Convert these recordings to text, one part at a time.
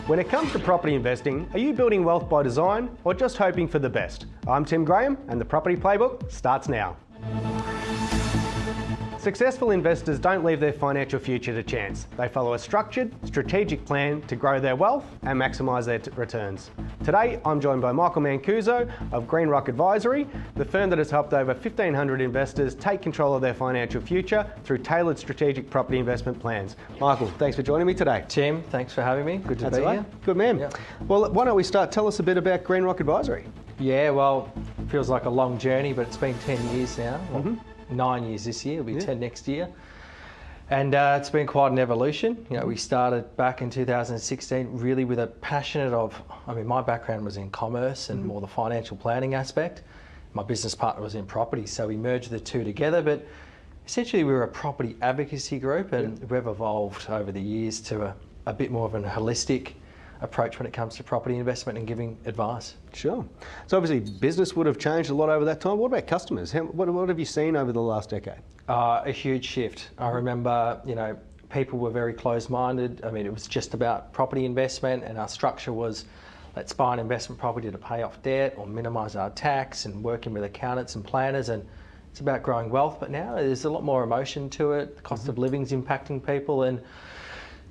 When it comes to property investing, are you building wealth by design or just hoping for the best? I'm Tim Graham and the Property Playbook starts now. Successful investors don't leave their financial future to chance. They follow a structured, strategic plan to grow their wealth and maximise their returns. Today, I'm joined by Michael Mancuso of Greenrock Advisory, the firm that has helped over 1,500 investors take control of their financial future through tailored strategic property investment plans. Michael, thanks for joining me today. Tim, thanks for having me. Good to be here. Good man. Yeah. Well, why don't we start? Tell us a bit about Greenrock Advisory. Yeah, well, it feels like a long journey, but it's been 10 years now. Well, 9 years this year, it'll be 10 next year. And it's been quite an evolution. You know, we started back in 2016 really with a passionate my background was in commerce and more the financial planning aspect. My business partner was in property, so we merged the two together, but essentially we were a property advocacy group, and we've evolved over the years to a bit more of a holistic approach when it comes to property investment and giving advice. Sure. So obviously business would have changed a lot over that time. What about customers? What have you seen over the last decade? A huge shift. I remember, people were very closed-minded. I mean, it was just about property investment, and our structure was, let's buy an investment property to pay off debt or minimise our tax, and working with accountants and planners, and it's about growing wealth. But now there's a lot more emotion to it. The cost of living's impacting people, and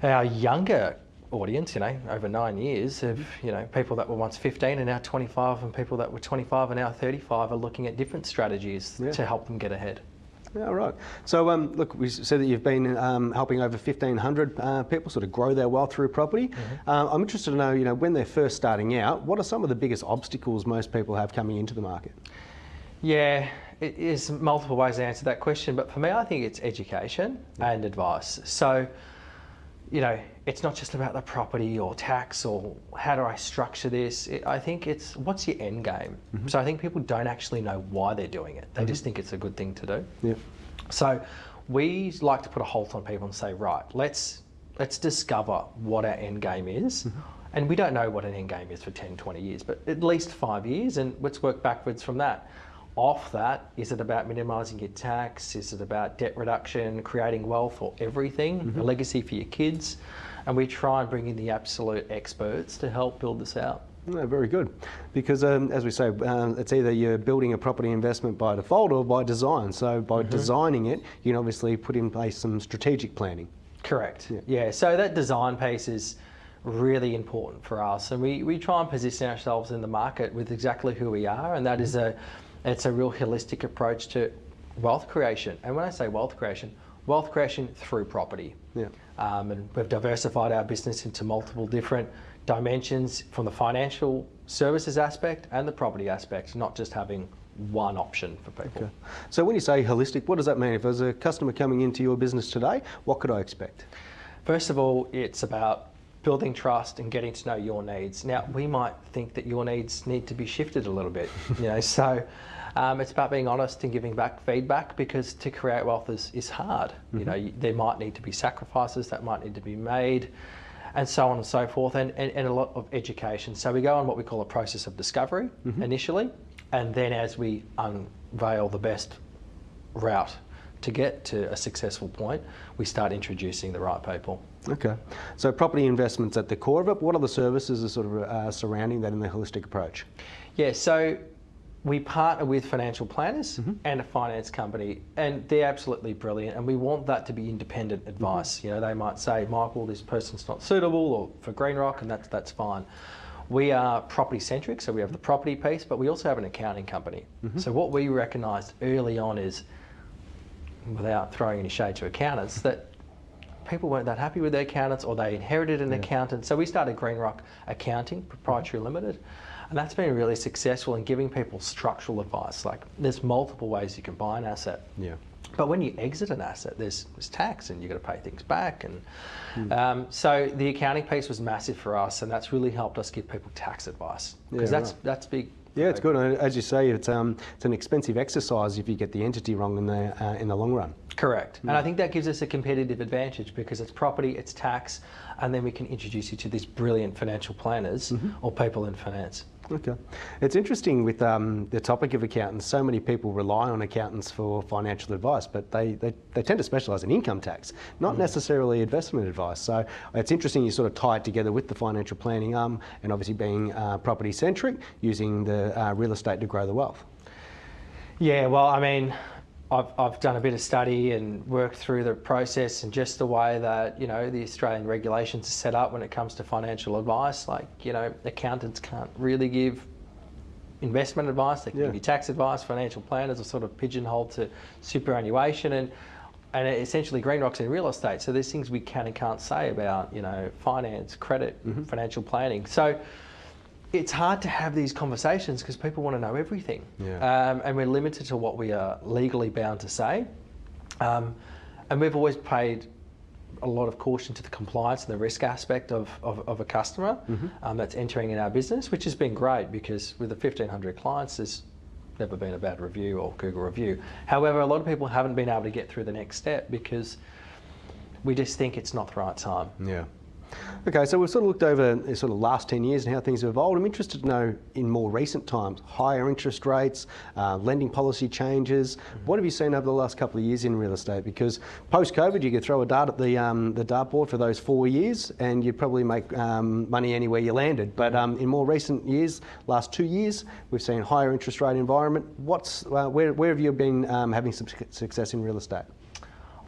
our younger audience, over 9 years of, people that were once 15 and now 25, and people that were 25 and now 35 are looking at different strategies to help them get ahead. Yeah, right. So look, we said that you've been helping over 1,500 people sort of grow their wealth through property. I'm interested to know, when they're first starting out, what are some of the biggest obstacles most people have coming into the market? Yeah, it is multiple ways to answer that question, but for me, I think it's education and advice. So, it's not just about the property or tax or how do I structure this. I think it's what's your end game. So I think people don't actually know why they're doing it. They just think it's a good thing to do. Yeah. So we like to put a halt on people and say, right, let's discover what our end game is. And we don't know what an end game is for 10, 20 years, but at least 5 years, and let's work backwards from that. Off that, is it about minimising your tax? Is it about debt reduction, creating wealth, or everything, a legacy for your kids? And we try and bring in the absolute experts to help build this out. No, very good. Because as we say, it's either you're building a property investment by default or by design. So by designing it, you can obviously put in place some strategic planning. Correct. Yeah, so that design piece is really important for us. And we try and position ourselves in the market with exactly who we are, and that is it's a real holistic approach to wealth creation. And when I say wealth creation through property. Yeah. And we've diversified our business into multiple different dimensions from the financial services aspect and the property aspect, not just having one option for people. Okay. So when you say holistic, what does that mean? If there's a customer coming into your business today, what could I expect? First of all, it's about building trust and getting to know your needs. Now, we might think that your needs need to be shifted a little bit, so it's about being honest and giving back feedback, because to create wealth is hard. There might need to be sacrifices that might need to be made, and so on and so forth, and a lot of education. So we go on what we call a process of discovery initially, and then as we unveil the best route to get to a successful point, we start introducing the right people. Okay, so property investment's at the core of it. What are the services are sort of surrounding that in the holistic approach? Yeah, so we partner with financial planners and a finance company, and they're absolutely brilliant, and we want that to be independent advice. They might say, Michael, this person's not suitable or for Greenrock, and that's fine. We are property centric, so we have the property piece, but we also have an accounting company. So what we recognised early on is, without throwing any shade to accountants, that people weren't that happy with their accountants, or they inherited an accountant. So we started Greenrock Accounting Proprietary Limited, and that's been really successful in giving people structural advice. Like, there's multiple ways you can buy an asset. Yeah. But when you exit an asset, there's tax, and you've got to pay things back. And so the accounting piece was massive for us, and that's really helped us give people tax advice, because that's big. Yeah, it's good. As you say, it's an expensive exercise if you get the entity wrong in the long run. Correct. And I think that gives us a competitive advantage, because it's property, it's tax, and then we can introduce you to these brilliant financial planners or people in finance. Okay. It's interesting with the topic of accountants. So many people rely on accountants for financial advice, but they tend to specialise in income tax, not necessarily investment advice. So it's interesting you sort of tie it together with the financial planning and obviously being property centric, using the real estate to grow the wealth. Yeah, well, I mean, I've done a bit of study and worked through the process and just the way that, you know, the Australian regulations are set up when it comes to financial advice. Like, you know, accountants can't really give investment advice, they can give you tax advice. Financial planners are sort of pigeonholed to superannuation, and essentially Greenrock's in real estate. So there's things we can and can't say about, you know, finance, credit, financial planning. So it's hard to have these conversations because people want to know everything. And we're limited to what we are legally bound to say. And we've always paid a lot of caution to the compliance and the risk aspect of a customer that's entering in our business, which has been great because with the 1,500 clients, there's never been a bad review or Google review. However, a lot of people haven't been able to get through the next step because we just think it's not the right time. Yeah. Okay, so we've sort of looked over the sort of last 10 years and how things have evolved. I'm interested to know in more recent times, higher interest rates, lending policy changes. What have you seen over the last couple of years in real estate? Because post-COVID, you could throw a dart at the dartboard for those 4 years and you'd probably make money anywhere you landed. But in more recent years, last 2 years, we've seen higher interest rate environment. Where have you been having some success in real estate?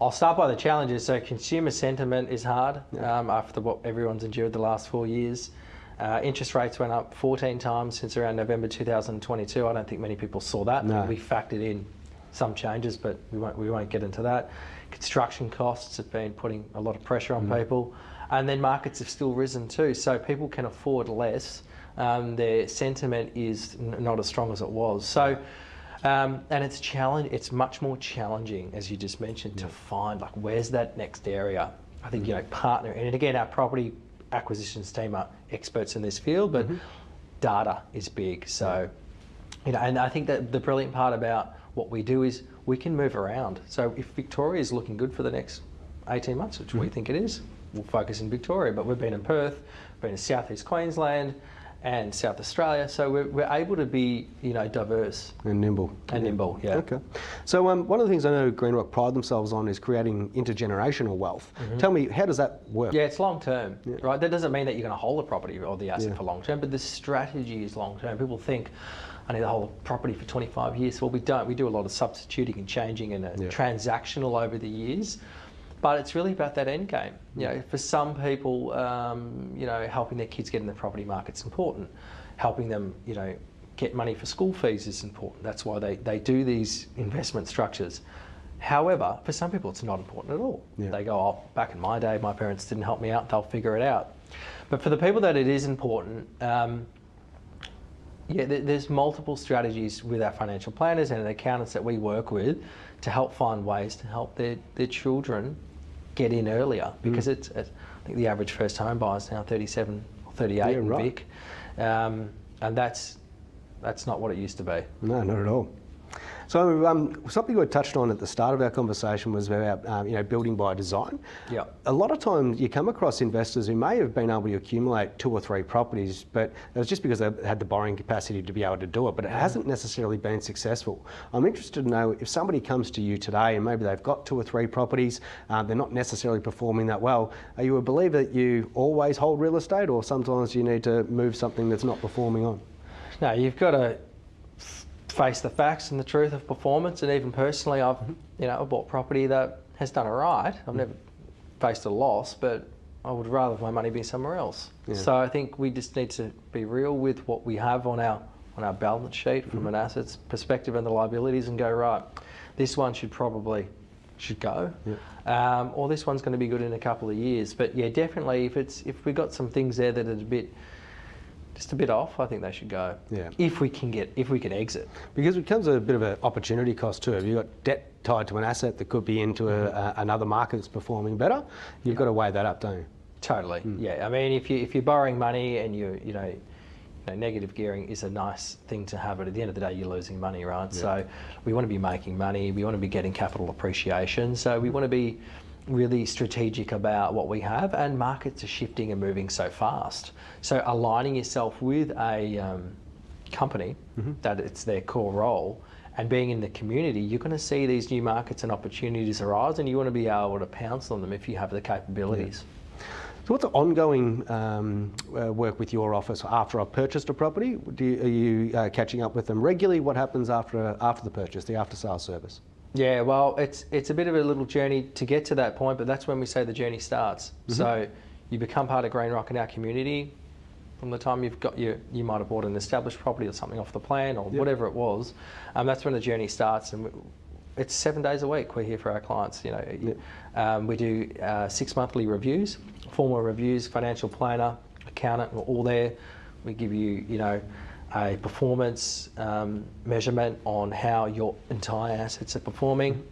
I'll start by the challenges. So consumer sentiment is hard after what everyone's endured the last 4 years. Interest rates went up 14 times since around November 2022. I don't think many people saw that. No. We factored in some changes, but we won't get into that. Construction costs have been putting a lot of pressure on people. And then markets have still risen too. So people can afford less. Their sentiment is not as strong as it was. So. And it's much more challenging, as you just mentioned, to find like where's that next area. I think you know partner, and again our property acquisitions team are experts in this field, but data is big. So you know, and I think that the brilliant part about what we do is we can move around. So if Victoria is looking good for the next 18 months, which we think it is, we'll focus in Victoria. But we've been in Perth, been in Southeast Queensland, and South Australia, so we're able to be, you know, diverse and nimble. Yeah. Okay. So one of the things I know Greenrock pride themselves on is creating intergenerational wealth. Tell me, how does that work? Yeah, it's long term, right? That doesn't mean that you're going to hold the property or the asset for long term, but the strategy is long term. People think I need to hold a property for 25 years. Well, we don't. We do a lot of substituting and changing and transactional over the years. But it's really about that end game. You know, for some people, you know, helping their kids get in the property market's important. Helping them, you know, get money for school fees is important. That's why they do these investment structures. However, for some people, it's not important at all. They go, oh, back in my day, my parents didn't help me out. They'll figure it out. But for the people that it is important, there's multiple strategies with our financial planners and accountants that we work with to help find ways to help their children get in earlier, because I think the average first home buyer is now 37 or 38 in Vic, and that's not what it used to be. No, not at all. So something we touched on at the start of our conversation was about you know, building by design. Yeah. A lot of times you come across investors who may have been able to accumulate 2 or 3 properties, but it was just because they had the borrowing capacity to be able to do it, but it hasn't necessarily been successful. I'm interested to know if somebody comes to you today and maybe they've got 2 or 3 properties, they're not necessarily performing that well. Are you a believer that you always hold real estate, or sometimes you need to move something that's not performing on? No, you've got to face the facts and the truth of performance. And even personally, I've bought property that has done all right. I've never faced a loss, but I would rather my money be somewhere else. So I think we just need to be real with what we have on our balance sheet from an assets perspective and the liabilities, and go, right, this one should go, or this one's going to be good in a couple of years. But yeah, definitely if we've got some things there that are just a bit off, I think they should go. Yeah. If we can exit. Because it becomes a bit of an opportunity cost too. If you've got debt tied to an asset that could be into another market that's performing better, you've got to weigh that up, don't you? Totally. Yeah. I mean, if you're borrowing money and you know, negative gearing is a nice thing to have, but at the end of the day, you're losing money, right? Yeah. So we want to be making money. We want to be getting capital appreciation. So we want to be really strategic about what we have, and markets are shifting and moving so fast. So aligning yourself with a company, that it's their core role, and being in the community, you're going to see these new markets and opportunities arise, and you want to be able to pounce on them if you have the capabilities. Yeah. So what's the ongoing work with your office after I've purchased a property? Are you catching up with them regularly? What happens after the purchase, the after-sales service? Yeah, well, it's a bit of a little journey to get to that point, but that's when we say the journey starts. So you become part of Greenrock in our community. From the time you might have bought an established property or something off the plan or whatever it was, that's when the journey starts. And it's 7 days a week we're here for our clients. We do 6 monthly reviews, formal reviews, financial planner, accountant, we're all there. We give you, a performance measurement on how your entire assets are performing,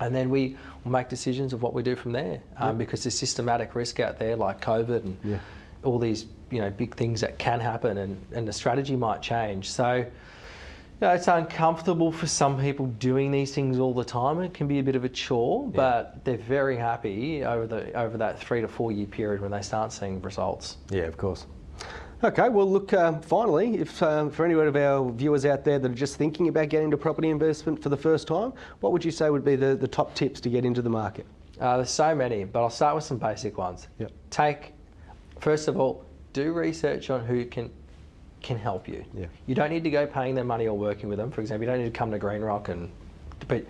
and then we will make decisions of what we do from there. Because there's systematic risk out there like COVID and all these big things that can happen, and the strategy might change. So it's uncomfortable for some people doing these things all the time. It can be a bit of a chore, but they're very happy over that 3 to 4 year period when they start seeing results. Yeah, of course. Okay, well look, finally, if for any of our viewers out there that are just thinking about getting into property investment for the first time, what would you say would be the top tips to get into the market? There's so many, but I'll start with some basic ones. First of all, do research on who can help you. You don't need to go paying them money or working with them. For example, you don't need to come to Greenrock, but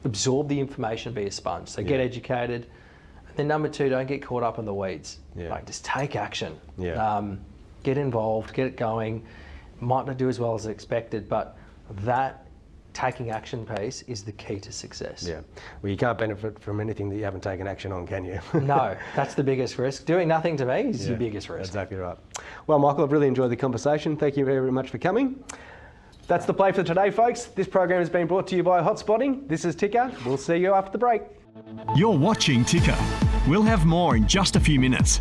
absorb the information, be a sponge. So get educated. Then number 2, don't get caught up in the weeds. Just take action. Get involved, get it going. Might not do as well as expected, but that taking action piece is the key to success. Well, you can't benefit from anything that you haven't taken action on, can you? No, that's the biggest risk. Doing nothing to me is your biggest risk. Exactly right. Well, Michael, I've really enjoyed the conversation. Thank you very much for coming. That's the play for today, folks. This program has been brought to you by Hotspotting. This is Ticker. We'll see you after the break. You're watching Ticker. We'll have more in just a few minutes.